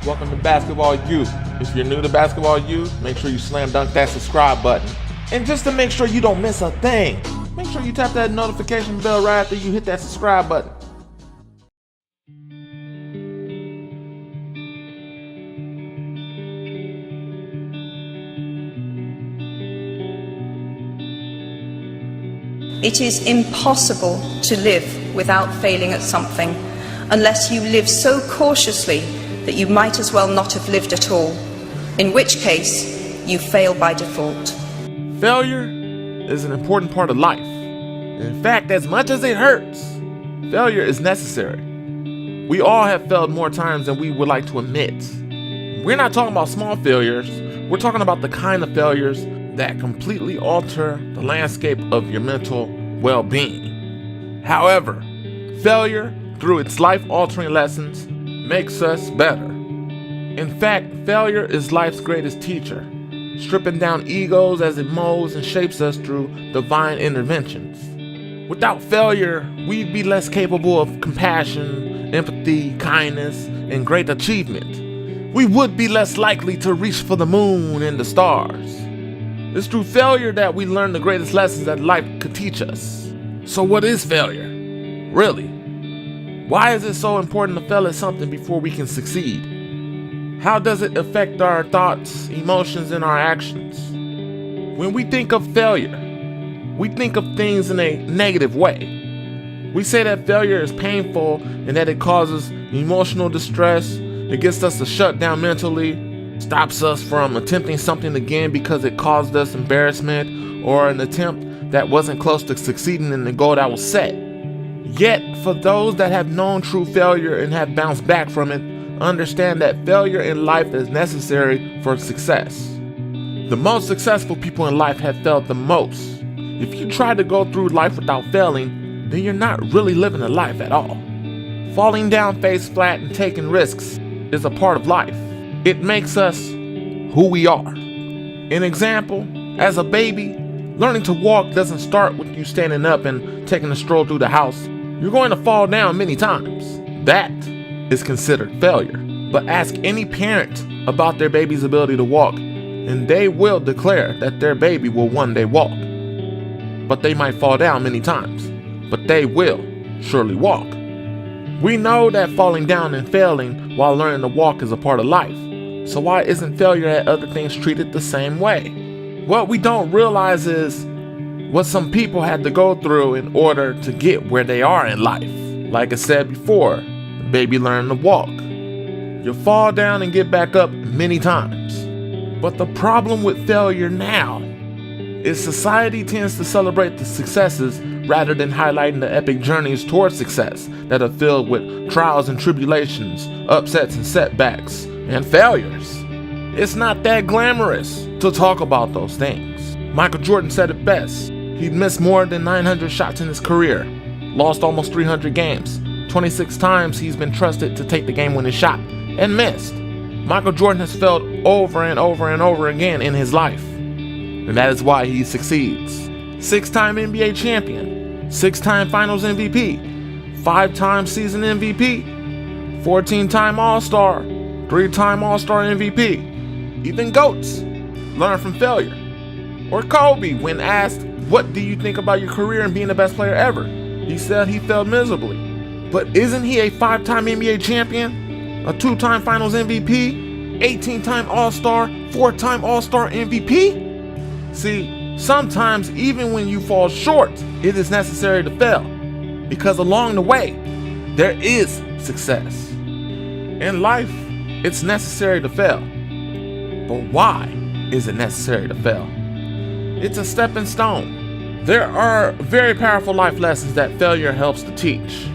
Welcome to Basketball U. If you're new to Basketball U, make sure you slam dunk that subscribe button. And just to make sure you don't miss a thing, make sure you tap that notification bell right after you hit that subscribe button. It is impossible to live without failing at something unless you live so cautiously that you might as well not have lived at all, in which case you fail by default. Failure is an important part of life. In fact, as much as it hurts, failure is necessary. We all have failed more times than we would like to admit. We're not talking about small failures, we're talking about the kind of failures that completely alter the landscape of your mental well-being. However, failure, through its life-altering lessons, makes us better. In fact, failure is life's greatest teacher, stripping down egos as it molds and shapes us through divine interventions. Without failure, we'd be less capable of compassion, empathy, kindness, and great achievement. We would be less likely to reach for the moon and the stars. It's through failure that we learn the greatest lessons that life could teach us. So what is failure? Really? Why is it so important to fail at something before we can succeed? How does it affect our thoughts, emotions, and our actions? When we think of failure, we think of things in a negative way. We say that failure is painful and that it causes emotional distress. It gets us to shut down mentally, stops us from attempting something again because it caused us embarrassment or an attempt that wasn't close to succeeding in the goal that was set. Yet, for those that have known true failure and have bounced back from it, understand that failure in life is necessary for success. The most successful people in life have failed the most. If you try to go through life without failing, then you're not really living a life at all. Falling down face flat and taking risks is a part of life. It makes us who we are. An example, as a baby, learning to walk doesn't start with you standing up and taking a stroll through the house. You're going to fall down many times. That is considered failure. But ask any parent about their baby's ability to walk, and they will declare that their baby will one day walk. But they might fall down many times, but they will surely walk. We know that falling down and failing while learning to walk is a part of life. So why isn't failure at other things treated the same way? What we don't realize is what some people had to go through in order to get where they are in life. Like I said before, the baby learned to walk. You fall down and get back up many times. But the problem with failure now is society tends to celebrate the successes rather than highlighting the epic journeys towards success that are filled with trials and tribulations, upsets and setbacks, and failures. It's not that glamorous to talk about those things. Michael Jordan said it best. He'd missed more than 900 shots in his career, lost almost 300 games. 26 times he's been trusted to take the game-winning shot, and missed. Michael Jordan has failed over and over and over again in his life, and that is why he succeeds. 6-time NBA champion, 6-time Finals MVP, 5-time season MVP, 14-time All-Star, 3-time All-Star MVP. Even GOATs learn from failure. Or Kobe, when asked, "What do you think about your career and being the best player ever?" he said he failed miserably. But isn't he a 5-time NBA champion, a 2-time Finals MVP, 18-time All-Star, 4-time All-Star MVP? See, sometimes even when you fall short, it is necessary to fail, because along the way, there is success. In life, it's necessary to fail. But why is it necessary to fail? It's a stepping stone. There are very powerful life lessons that failure helps to teach.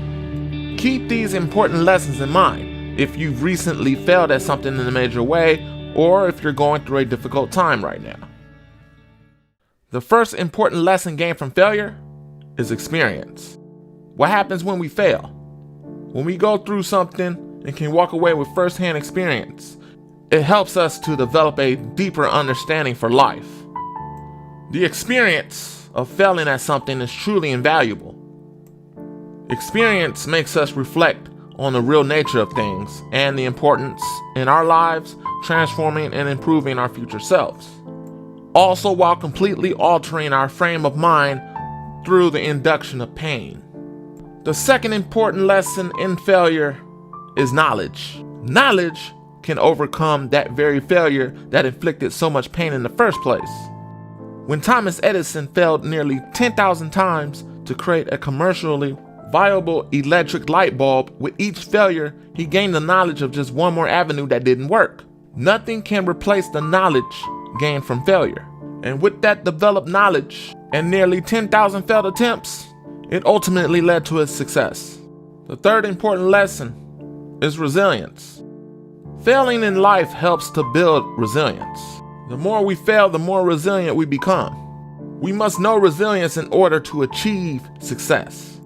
Keep these important lessons in mind if you've recently failed at something in a major way, or if you're going through a difficult time right now. The first important lesson gained from failure is experience. What happens when we fail? When we go through something and can walk away with first-hand experience, it helps us to develop a deeper understanding for life. The experience of failing at something is truly invaluable. Experience makes us reflect on the real nature of things and the importance in our lives, transforming and improving our future selves. Also, while completely altering our frame of mind through the induction of pain. The second important lesson in failure is knowledge. Knowledge can overcome that very failure that inflicted so much pain in the first place. When Thomas Edison failed nearly 10,000 times to create a commercially viable electric light bulb, with each failure, he gained the knowledge of just one more avenue that didn't work. Nothing can replace the knowledge gained from failure. And with that developed knowledge and nearly 10,000 failed attempts, it ultimately led to his success. The third important lesson is resilience. Failing in life helps to build resilience. The more we fail, the more resilient we become. We must know resilience in order to achieve success.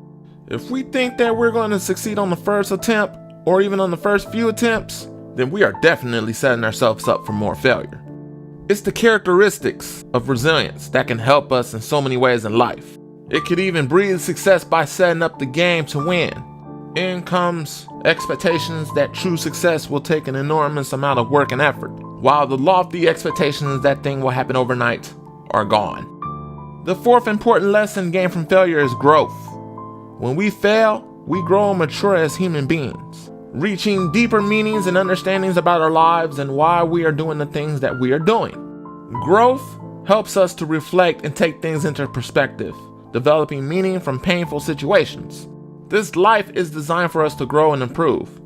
If we think that we're going to succeed on the first attempt, or even on the first few attempts, then we are definitely setting ourselves up for more failure. It's the characteristics of resilience that can help us in so many ways in life. It could even breed success by setting up the game to win. In comes expectations that true success will take an enormous amount of work and effort, while the lofty expectations that thing will happen overnight are gone. The fourth important lesson gained from failure is growth. When we fail, we grow and mature as human beings, reaching deeper meanings and understandings about our lives and why we are doing the things that we are doing. Growth helps us to reflect and take things into perspective, developing meaning from painful situations. This life is designed for us to grow and improve.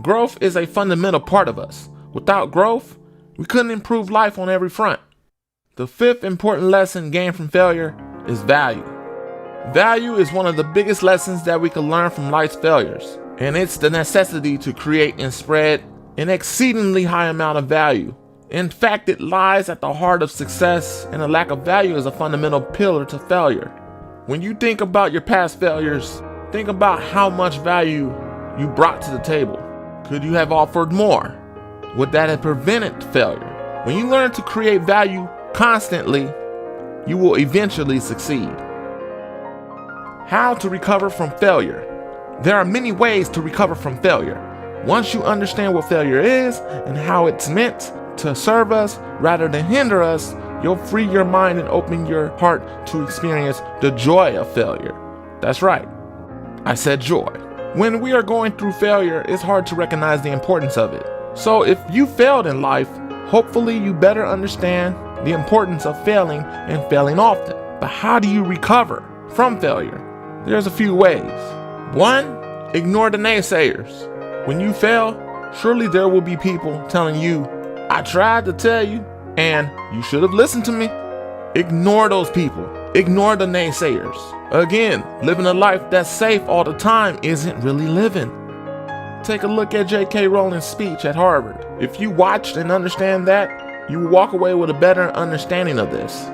Growth is a fundamental part of us. Without growth, we couldn't improve life on every front. The fifth important lesson gained from failure is value. Value is one of the biggest lessons that we can learn from life's failures, and it's the necessity to create and spread an exceedingly high amount of value. In fact, it lies at the heart of success, and a lack of value is a fundamental pillar to failure. When you think about your past failures, think about how much value you brought to the table. Could you have offered more? Would that have prevented failure? When you learn to create value constantly, you will eventually succeed. How to recover from failure? There are many ways to recover from failure. Once you understand what failure is and how it's meant to serve us rather than hinder us, you'll free your mind and open your heart to experience the joy of failure. That's right, I said joy. When we are going through failure, it's hard to recognize the importance of it. So if you failed in life, hopefully you better understand the importance of failing and failing often. But how do you recover from failure? There's a few ways. 1, ignore the naysayers. When you fail, surely there will be people telling you, I tried to tell you, and you should have listened to me. Ignore those people. Ignore the naysayers. Again, living a life that's safe all the time isn't really living. Take a look at J.K. Rowling's speech at Harvard. If you watched and understand that, you will walk away with a better understanding of this.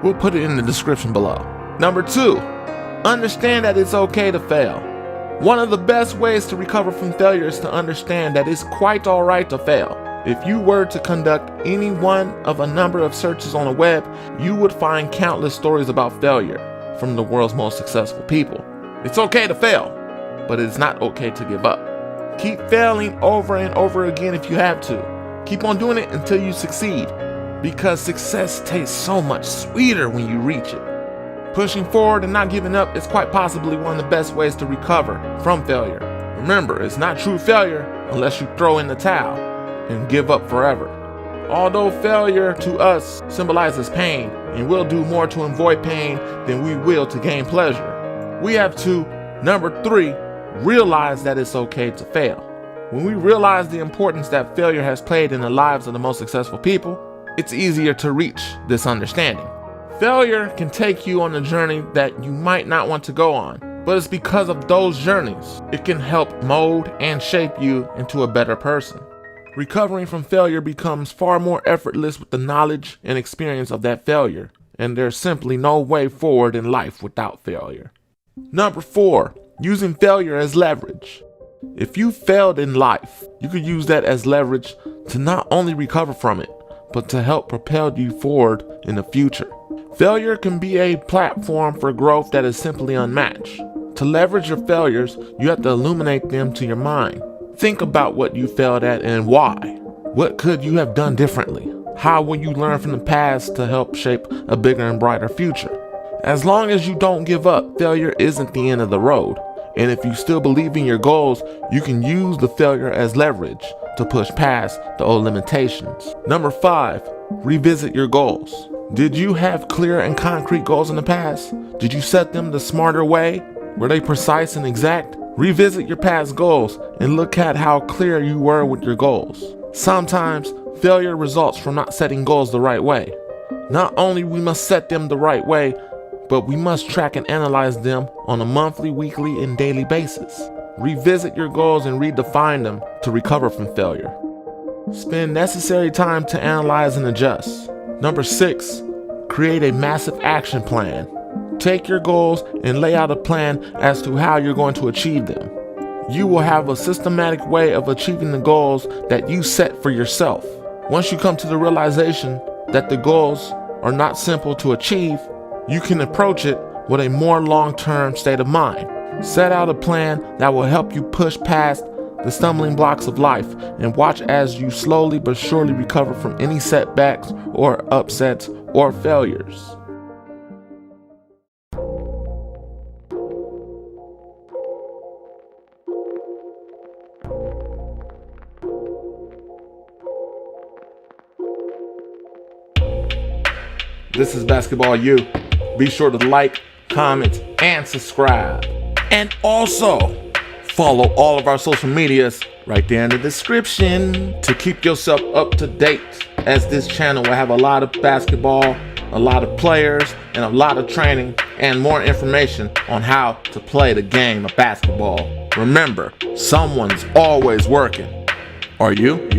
We'll put it in the description below. Number 2, understand that it's okay to fail. One of the best ways to recover from failure is to understand that it's quite alright to fail. If you were to conduct any one of a number of searches on the web, you would find countless stories about failure from the world's most successful people. It's okay to fail, but it's not okay to give up. Keep failing over and over again if you have to. Keep on doing it until you succeed, because success tastes so much sweeter when you reach it. Pushing forward and not giving up is quite possibly one of the best ways to recover from failure. Remember, it's not true failure unless you throw in the towel and give up forever. Although failure to us symbolizes pain, and we'll do more to avoid pain than we will to gain pleasure, we have to, number 3, realize that it's okay to fail. When we realize the importance that failure has played in the lives of the most successful people, it's easier to reach this understanding. Failure can take you on a journey that you might not want to go on, but it's because of those journeys it can help mold and shape you into a better person. Recovering from failure becomes far more effortless with the knowledge and experience of that failure, and there's simply no way forward in life without failure. Number 4, using failure as leverage. If you failed in life, you could use that as leverage to not only recover from it, but to help propel you forward in the future. Failure can be a platform for growth that is simply unmatched. To leverage your failures, you have to illuminate them to your mind. Think about what you failed at and why. What could you have done differently? How will you learn from the past to help shape a bigger and brighter future? As long as you don't give up, failure isn't the end of the road. And if you still believe in your goals, you can use the failure as leverage to push past the old limitations. Number 5, revisit your goals. Did you have clear and concrete goals in the past? Did you set them the smarter way? Were they precise and exact? Revisit your past goals and look at how clear you were with your goals. Sometimes failure results from not setting goals the right way. Not only we must set them the right way, but we must track and analyze them on a monthly, weekly, and daily basis. Revisit your goals and redefine them to recover from failure. Spend necessary time to analyze and adjust. Number 6, create a massive action plan. Take your goals and lay out a plan as to how you're going to achieve them. You will have a systematic way of achieving the goals that you set for yourself. Once you come to the realization that the goals are not simple to achieve, you can approach it with a more long-term state of mind. Set out a plan that will help you push past the stumbling blocks of life and watch as you slowly but surely recover from any setbacks or upsets or failures. This is Basketball U. Be sure to like, comment, and subscribe. And also, follow all of our social medias right there in the description to keep yourself up to date, as this channel will have a lot of basketball, a lot of players, and a lot of training and more information on how to play the game of basketball. Remember, someone's always working. Are you?